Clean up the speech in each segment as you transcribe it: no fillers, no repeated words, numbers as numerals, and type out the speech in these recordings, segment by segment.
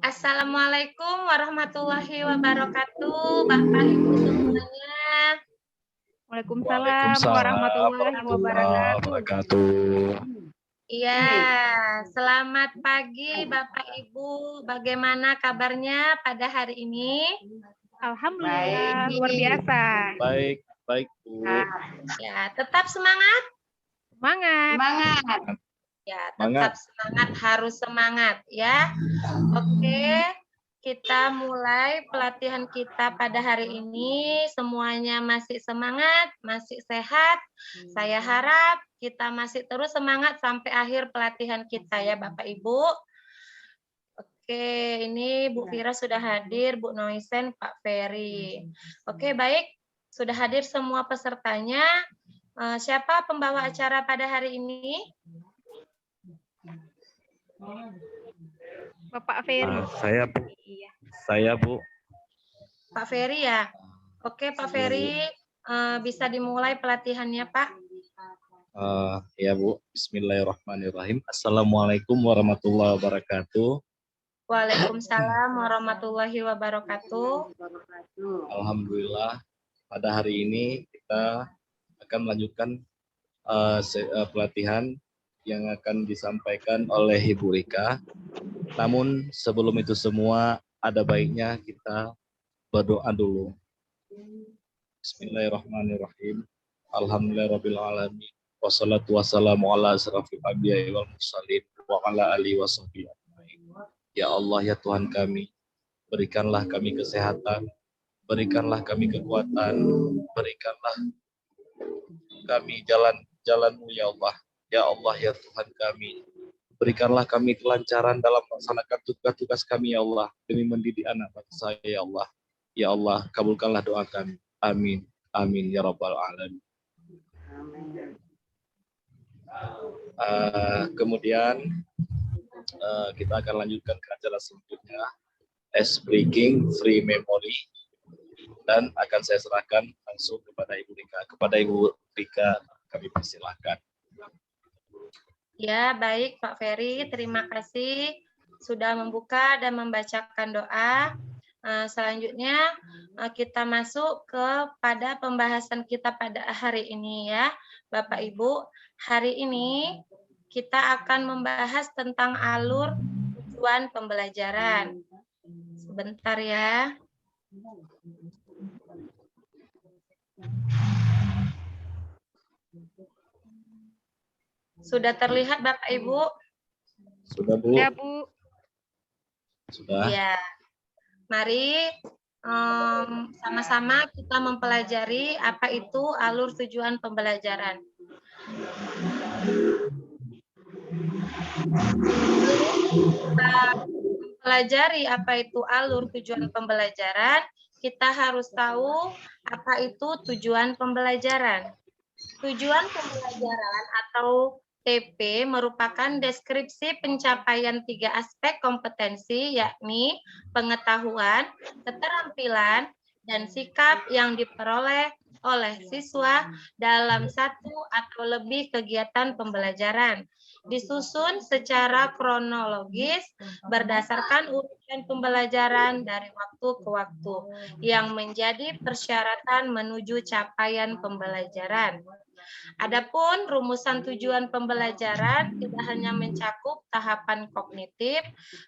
Assalamualaikum warahmatullahi wabarakatuh, Bapak Ibu semuanya. Waalaikumsalam warahmatullahi wabarakatuh. Iya, selamat pagi Bapak Ibu. Bagaimana kabarnya pada hari ini? Alhamdulillah, luar biasa. Baik, Bu. Ya, tetap semangat. Semangat. Ya, tetap semangat, harus semangat ya. Oke, kita mulai pelatihan kita pada hari ini. Semuanya masih semangat, masih sehat. Saya harap kita masih terus semangat sampai akhir pelatihan kita ya Bapak Ibu. Oke, ini Bu Fira sudah hadir, Bu Noisen, Pak Ferry. Oke, baik. Sudah hadir semua pesertanya. Siapa pembawa acara pada hari ini? Bapak Ferry. Saya, Bu. Saya, Bu. Pak Ferry ya. Oke, Pak Ferry, bisa dimulai pelatihannya, Pak. Ya, Bu. Bismillahirrahmanirrahim. Assalamualaikum warahmatullahi wabarakatuh. Waalaikumsalam warahmatullahi wabarakatuh. Alhamdulillah, pada hari ini kita akan melanjutkan pelatihan yang akan disampaikan oleh Ibu Rika. Namun sebelum itu semua, ada baiknya kita berdoa dulu. Bismillahirrahmanirrahim. Alhamdulillahirabbil alamin. Wassalatu wassalamu ala asrofil anbiya'i wal mursalin wa ala alihi washabbihi ajmain. Ya Allah, ya Tuhan kami, berikanlah kami kesehatan, berikanlah kami kekuatan, berikanlah kami jalan-jalan-Mu ya Allah. Ya Allah, ya Tuhan kami, berikanlah kami kelancaran dalam melaksanakan tugas-tugas kami ya Allah, demi mendidik anak bangsa ya Allah. Ya Allah, kabulkanlah doa kami. Amin. Amin ya rabbal alamin. Kemudian kita akan lanjutkan ke acara selanjutnya, Speaking Free Memory, dan akan saya serahkan langsung kepada Ibu Rika. Kepada Ibu Rika kami persilahkan. Ya, baik Pak Ferry, terima kasih sudah membuka dan membacakan doa. Selanjutnya kita masuk kepada pembahasan kita pada hari ini ya, Bapak Ibu. Hari ini kita akan membahas tentang alur tujuan pembelajaran. Sebentar ya. Sudah terlihat Bapak Ibu? Sudah, Bu. Ya, Bu. Sudah. Ya. Mari sama-sama kita mempelajari apa itu alur tujuan pembelajaran. Kita mempelajari apa itu alur tujuan pembelajaran, kita harus tahu apa itu tujuan pembelajaran. Tujuan pembelajaran atau TP merupakan deskripsi pencapaian 3 aspek kompetensi, yakni pengetahuan, keterampilan, dan sikap yang diperoleh oleh siswa dalam satu atau lebih kegiatan pembelajaran. Disusun secara kronologis berdasarkan urutan pembelajaran dari waktu ke waktu yang menjadi persyaratan menuju capaian pembelajaran. Adapun rumusan tujuan pembelajaran tidak hanya mencakup tahapan kognitif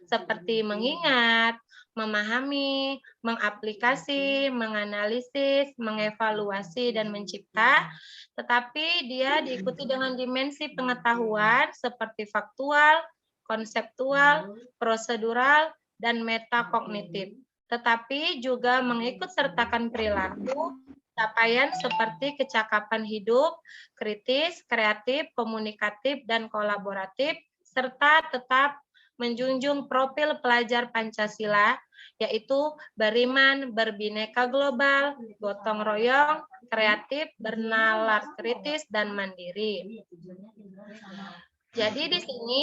seperti mengingat, memahami, mengaplikasi, menganalisis, mengevaluasi, dan mencipta, tetapi dia diikuti dengan dimensi pengetahuan seperti faktual, konseptual, prosedural, dan metakognitif, tetapi juga mengikut sertakan perilaku, capaian seperti kecakapan hidup, kritis, kreatif, komunikatif, dan kolaboratif, serta tetap menjunjung profil pelajar Pancasila, yaitu beriman, berbineka global, gotong royong, kreatif, bernalar kritis, dan mandiri. Jadi di sini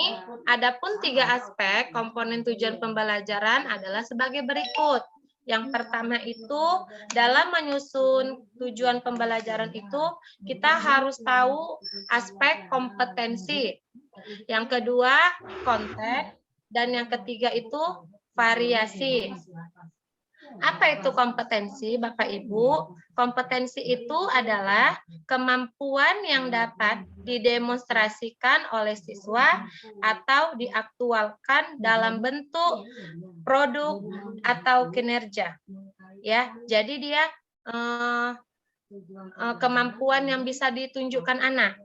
adapun 3 aspek komponen tujuan pembelajaran adalah sebagai berikut. Yang pertama itu dalam menyusun tujuan pembelajaran itu kita harus tahu aspek kompetensi. Yang kedua konten dan yang ketiga itu variasi. Apa itu kompetensi, Bapak Ibu? Kompetensi itu adalah kemampuan yang dapat didemonstrasikan oleh siswa atau diaktualkan dalam bentuk produk atau kinerja. Ya, jadi dia kemampuan yang bisa ditunjukkan anak.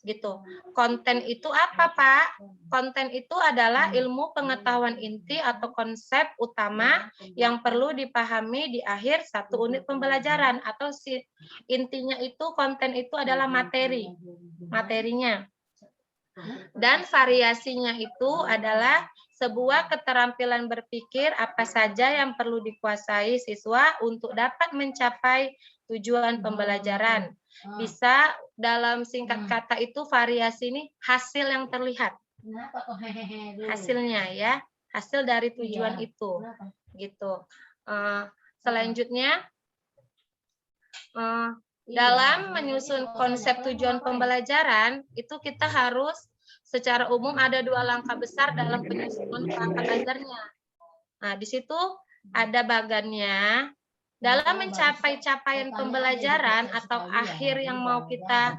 Gitu. Konten itu apa, Pak? Konten itu adalah ilmu pengetahuan inti atau konsep utama yang perlu dipahami di akhir satu unit pembelajaran, atau intinya itu konten itu adalah materinya. Dan variasinya itu adalah sebuah keterampilan berpikir apa saja yang perlu dikuasai siswa untuk dapat mencapai tujuan pembelajaran. Bisa dalam singkat kata itu variasi ini hasil yang terlihat. Hasilnya ya, hasil dari tujuan itu. Gitu. Selanjutnya dalam menyusun konsep tujuan pembelajaran itu kita harus secara umum ada 2 langkah besar dalam penyusunan perangkat ajarnya. Nah, di situ ada bagannya. Dalam mencapai capaian pembelajaran atau akhir yang mau kita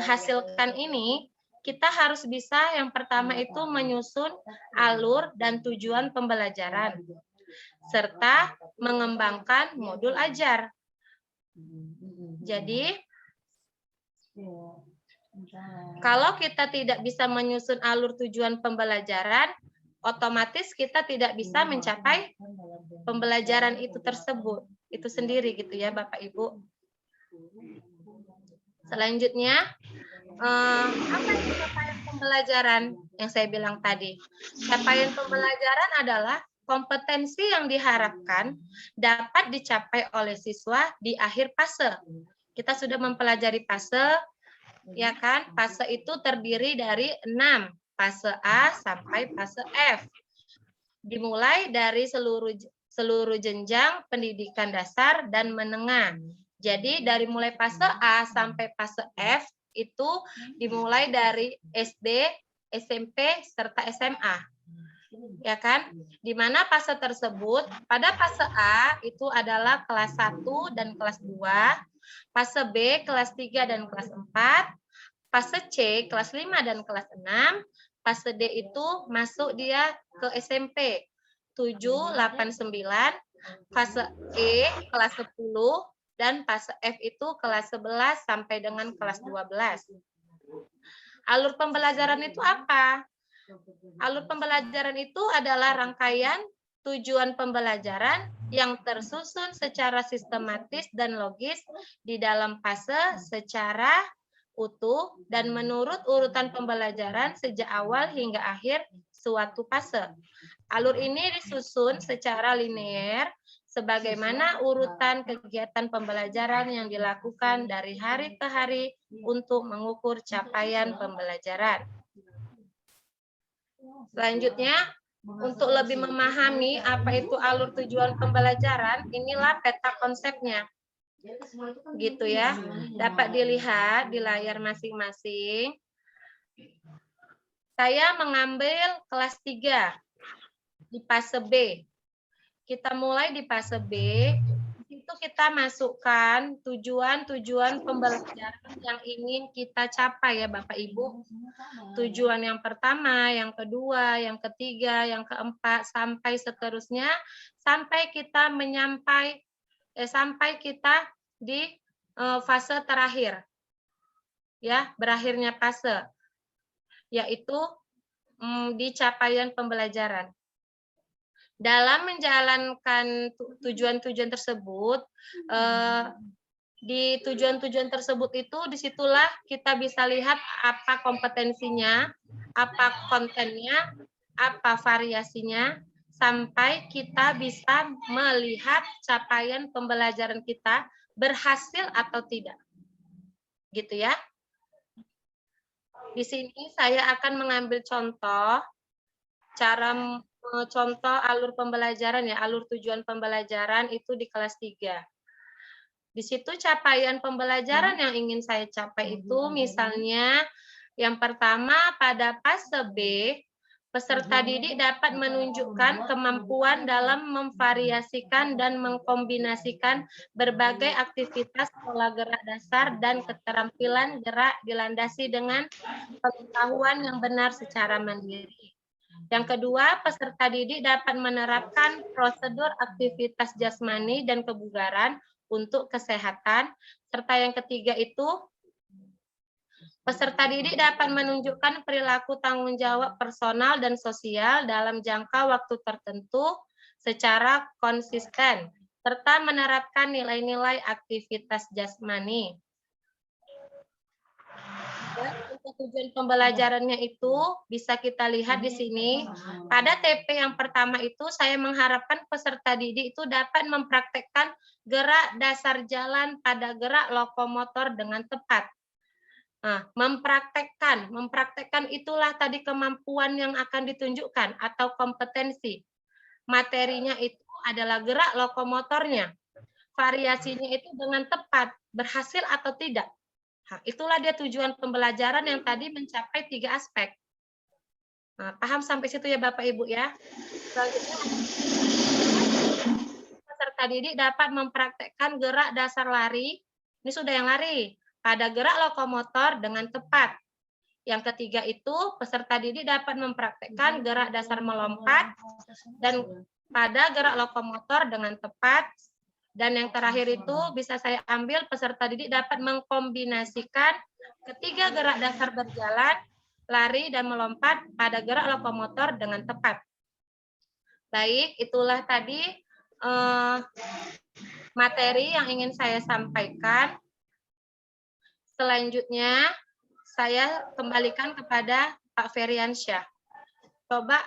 hasilkan ini, kita harus bisa yang pertama itu menyusun alur dan tujuan pembelajaran, serta mengembangkan modul ajar. Jadi, kalau kita tidak bisa menyusun alur tujuan pembelajaran, otomatis kita tidak bisa mencapai pembelajaran itu sendiri gitu ya Bapak Ibu. Selanjutnya, apa itu capaian pembelajaran yang saya bilang tadi? Capaian pembelajaran adalah kompetensi yang diharapkan dapat dicapai oleh siswa di akhir fase. Kita sudah mempelajari fase, ya kan? Fase itu terdiri dari 6. Fase A sampai fase F. Dimulai dari seluruh jenjang pendidikan dasar dan menengah. Jadi dari mulai fase A sampai fase F itu dimulai dari SD, SMP, serta SMA. Ya kan? Di mana fase tersebut, pada fase A itu adalah kelas 1 dan kelas 2, fase B kelas 3 dan kelas 4, fase C kelas 5 dan kelas 6, fase D itu masuk dia ke SMP 7, 8, 9, fase E kelas 10, dan fase F itu kelas 11 sampai dengan kelas 12. Alur pembelajaran itu apa? Alur pembelajaran itu adalah rangkaian tujuan pembelajaran yang tersusun secara sistematis dan logis di dalam fase secara utuh dan menurut urutan pembelajaran sejak awal hingga akhir suatu fase. Alur ini disusun secara linear sebagaimana urutan kegiatan pembelajaran yang dilakukan dari hari ke hari untuk mengukur capaian pembelajaran. Selanjutnya, untuk lebih memahami apa itu alur tujuan pembelajaran, inilah peta konsepnya. Gitu ya. Dapat dilihat di layar masing-masing. Saya mengambil kelas 3 di fase B. Kita mulai di fase B. Itu kita masukkan tujuan-tujuan pembelajaran yang ingin kita capai ya Bapak Ibu. Tujuan yang pertama, yang kedua, yang ketiga, yang keempat, sampai seterusnya, sampai kita sampai kita di fase terakhir. Ya, berakhirnya fase, yaitu di capaian pembelajaran. Dalam menjalankan tujuan-tujuan tersebut, di tujuan-tujuan tersebut itu disitulah kita bisa lihat apa kompetensinya, apa kontennya, apa variasinya, sampai kita bisa melihat capaian pembelajaran kita berhasil atau tidak. Gitu ya. Di sini saya akan mengambil contoh cara contoh alur pembelajaran ya, alur tujuan pembelajaran itu di kelas 3. Di situ capaian pembelajaran yang ingin saya capai itu misalnya yang pertama pada fase B, peserta didik dapat menunjukkan kemampuan dalam memvariasikan dan mengkombinasikan berbagai aktivitas pola gerak dasar dan keterampilan gerak dilandasi dengan pengetahuan yang benar secara mandiri. Yang kedua, peserta didik dapat menerapkan prosedur aktivitas jasmani dan kebugaran untuk kesehatan. Serta yang ketiga itu, peserta didik dapat menunjukkan perilaku tanggung jawab personal dan sosial dalam jangka waktu tertentu secara konsisten, serta menerapkan nilai-nilai aktivitas jasmani. Ya, untuk tujuan pembelajarannya itu bisa kita lihat di sini. Pada TP yang pertama itu saya mengharapkan peserta didik itu dapat mempraktekkan gerak dasar jalan pada gerak lokomotor dengan tepat. Nah, mempraktekkan itulah tadi kemampuan yang akan ditunjukkan atau kompetensi. Materinya itu adalah gerak lokomotornya. Variasinya itu dengan tepat, berhasil atau tidak. Nah, itulah dia tujuan pembelajaran yang tadi mencapai 3 aspek. Nah, paham sampai situ ya Bapak Ibu ya? Selanjutnya, peserta didik dapat mempraktekkan gerak dasar lari. Ini sudah yang lari. Pada gerak lokomotor dengan tepat. Yang ketiga itu, peserta didik dapat mempraktekkan gerak dasar melompat dan pada gerak lokomotor dengan tepat. Dan yang terakhir itu bisa saya ambil peserta didik dapat mengkombinasikan ketiga gerak dasar berjalan, lari, dan melompat pada gerak lokomotor dengan tepat. Baik, itulah tadi materi yang ingin saya sampaikan. Selanjutnya, saya kembalikan kepada Pak Feriansyah. Coba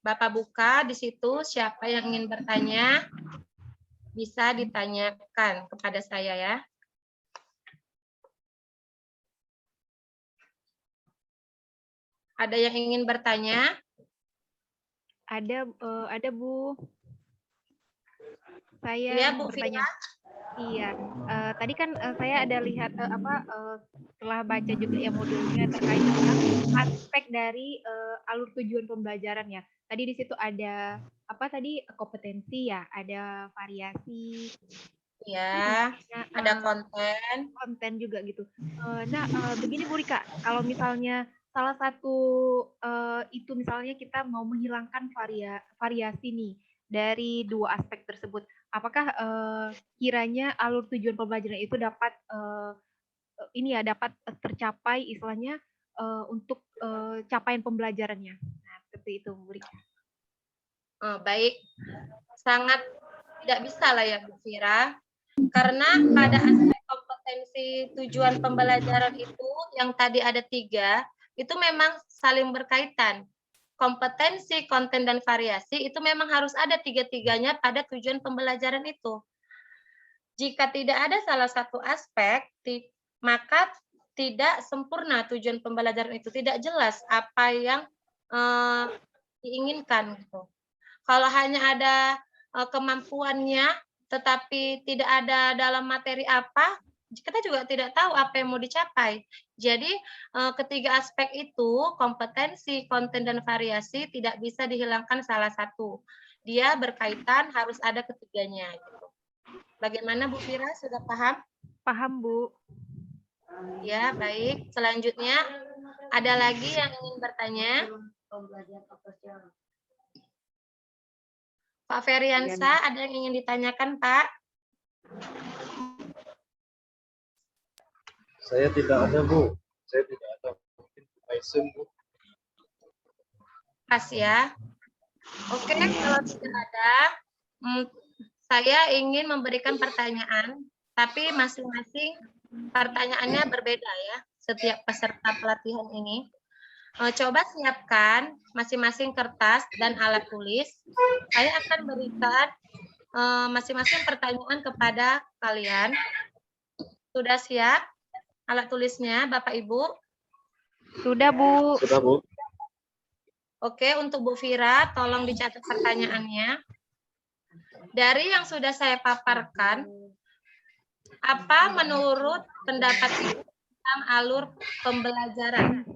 Bapak buka di situ siapa yang ingin bertanya, bisa ditanyakan kepada saya ya. Ada yang ingin bertanya? Ada Bu. Saya Ya, Bu bertanya. Iya, tadi kan saya ada lihat setelah baca juga ya modulnya terkait dengan aspek dari alur tujuan pembelajaran ya. Tadi di situ ada apa tadi kompetensi ya, ada variasi, ya, ada konten juga gitu. Begini Bu Rika, kalau misalnya salah satu itu misalnya kita mau menghilangkan variasi nih dari dua aspek tersebut. Apakah kiranya alur tujuan pembelajaran itu dapat dapat tercapai istilahnya untuk capaian pembelajarannya. Nah, seperti itu, Bu Rika. Baik, sangat tidak bisa lah ya Bu Fira, karena pada aspek kompetensi tujuan pembelajaran itu yang tadi ada 3, itu memang saling berkaitan. Kompetensi, konten, dan variasi itu memang harus ada 3-tiganya pada tujuan pembelajaran itu. Jika tidak ada salah satu aspek, maka tidak sempurna tujuan pembelajaran itu, tidak jelas apa yang diinginkan. Gitu. Kalau hanya ada kemampuannya, tetapi tidak ada dalam materi apa, kita juga tidak tahu apa yang mau dicapai. Jadi ketiga aspek itu, kompetensi, konten, dan variasi tidak bisa dihilangkan salah satu. Dia berkaitan, harus ada ketiganya. Gitu. Bagaimana Bu Fira, sudah paham? Paham Bu. Ya, baik. Selanjutnya, ada lagi yang ingin bertanya? Pak Feriansa, ada yang ingin ditanyakan Pak? Saya tidak ada, Bu. Saya tidak ada. Mungkin Bu. Pas ya. Oke, kalau tidak ada, saya ingin memberikan pertanyaan, tapi masing-masing pertanyaannya berbeda ya, setiap peserta pelatihan ini. Coba siapkan masing-masing kertas dan alat tulis. Saya akan berikan masing-masing pertanyaan kepada kalian. Sudah siap alat tulisnya, Bapak Ibu? Sudah Bu. Sudah Bu. Oke, untuk Bu Fira, tolong dicatat pertanyaannya. Dari yang sudah saya paparkan, apa menurut pendapat Ibu tentang alur pembelajaran?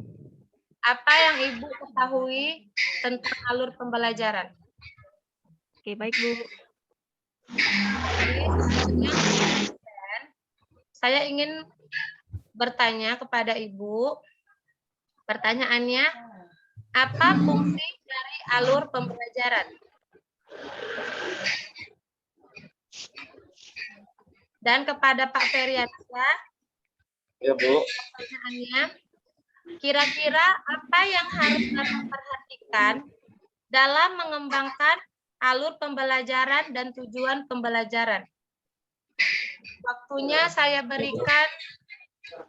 Apa yang Ibu ketahui tentang alur pembelajaran? Oke, baik Bu. Jadi, sebenarnya saya ingin bertanya kepada Ibu. Pertanyaannya, apa fungsi dari alur pembelajaran? Dan kepada Pak Feriansyah, Ya, Bu. pertanyaannya, kira-kira apa yang harus Bapak perhatikan dalam mengembangkan alur pembelajaran dan tujuan pembelajaran? Waktunya saya berikan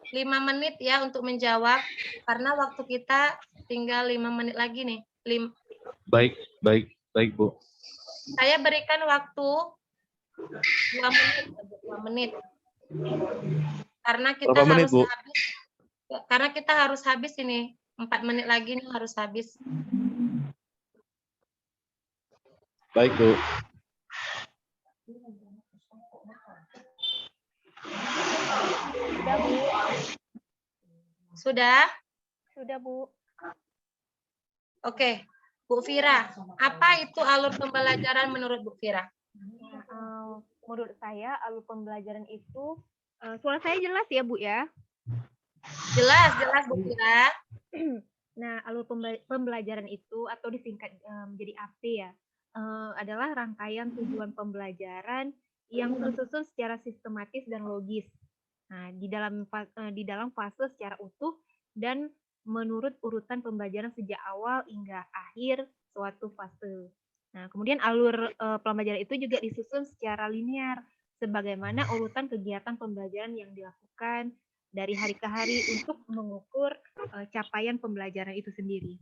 5 menit ya untuk menjawab, karena waktu kita tinggal 5 menit lagi nih. Baik, Bu. Saya berikan waktu 2 menit. Karena kita Berapa menit, harus Bu? habis. Karena kita harus habis ini. 4 menit lagi nih harus habis. Baik, Bu. Sudah Bu. Sudah? Sudah Bu. Oke. Bu Fira, apa itu alur pembelajaran menurut Bu Fira? Menurut saya alur pembelajaran itu, suara saya jelas ya Bu ya? Jelas Bu Fira. Nah, alur pembelajaran itu atau disingkat menjadi AP ya, adalah rangkaian tujuan pembelajaran yang tersusun secara sistematis dan logis. Nah, di dalam fase secara utuh dan menurut urutan pembelajaran sejak awal hingga akhir suatu fase. Nah, kemudian alur pembelajaran itu juga disusun secara linear, sebagaimana urutan kegiatan pembelajaran yang dilakukan dari hari ke hari untuk mengukur capaian pembelajaran itu sendiri.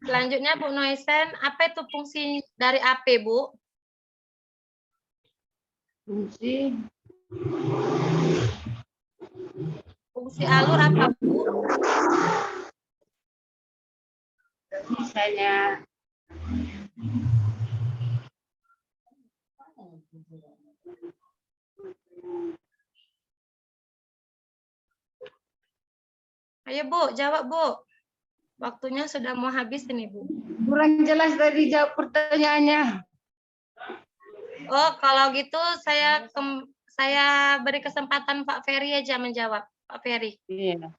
Selanjutnya Bu Noisen, apa itu fungsi dari AP, Bu? Fungsi alur apa, Bu? Misalnya Ayo Bu, jawab Bu. Waktunya sudah mau habis ini Bu. kurang jelas tadi jawab pertanyaannya. Oh, kalau gitu saya beri kesempatan Pak Ferry aja menjawab. Pak Ferry. Iya.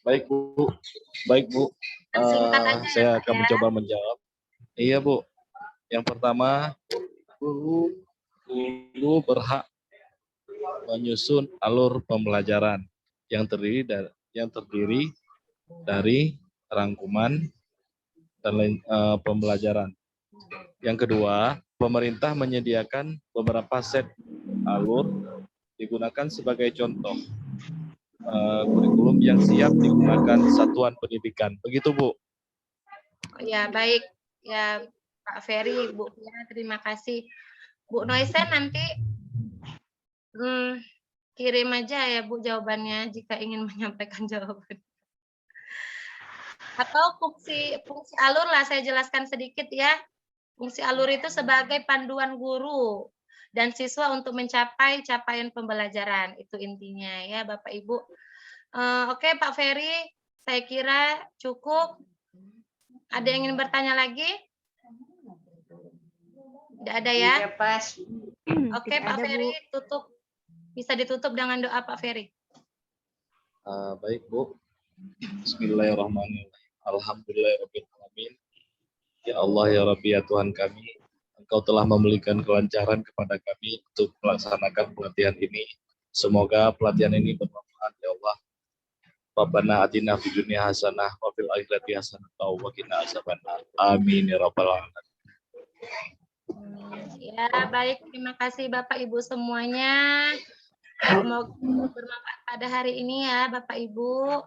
Baik, Bu. Baik, Bu. Singkat aja ya, Saya Pak, akan ya. mencoba menjawab. Iya, Bu. Yang pertama, guru berhak menyusun alur pembelajaran yang terdiri dari rangkuman dan pembelajaran. Yang kedua, pemerintah menyediakan beberapa set alur digunakan sebagai contoh kurikulum yang siap digunakan satuan pendidikan. Begitu, Bu. Ya, baik. Ya, Pak Ferry, Bu. Ya, terima kasih. Bu Noisen nanti kirim aja ya Bu jawabannya jika ingin menyampaikan jawaban. Atau fungsi alur lah saya jelaskan sedikit ya. Fungsi alur itu sebagai panduan guru dan siswa untuk mencapai capaian pembelajaran. Itu intinya ya Bapak Ibu. Oke Pak Ferry, saya kira cukup. Ada yang ingin bertanya lagi? Tidak ada ya? Iya, pas. Oke Pak Ferry, tutup. Bisa ditutup dengan doa Pak Ferry. Baik, Bu. Bismillahirrahmanirrahim. Alhamdulillahirrahmanirrahim. Ya Allah, ya Rabbi, ya Tuhan kami, Engkau telah memberikan kelancaran kepada kami untuk melaksanakan pelatihan ini. Semoga pelatihan ini bermanfaat, ya Allah. Rabbana atina fid dunya hasanah wa fil akhirati hasanah wa qina azabannar. Amin ya rabbal alamin. Ya, baik. Terima kasih Bapak Ibu semuanya. Semoga bermanfaat pada hari ini ya Bapak Ibu.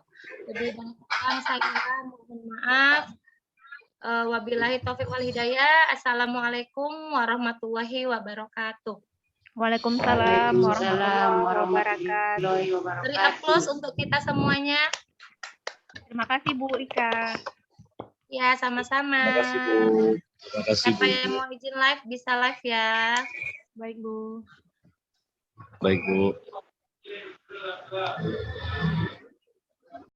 Lebih banyak saya mohon maaf. Wabillahi taufiq wal hidayah. Assalamualaikum warahmatullahi wabarakatuh. Waalaikumsalam warahmatullahi wabarakatuh. Beri aplaus untuk kita semuanya. Terima kasih Bu Rika. Ya, sama-sama. Terima kasih Bu. Terima kasih Siapa Bu. yang mau izin live bisa live ya. Baik Bu. Baik Bu.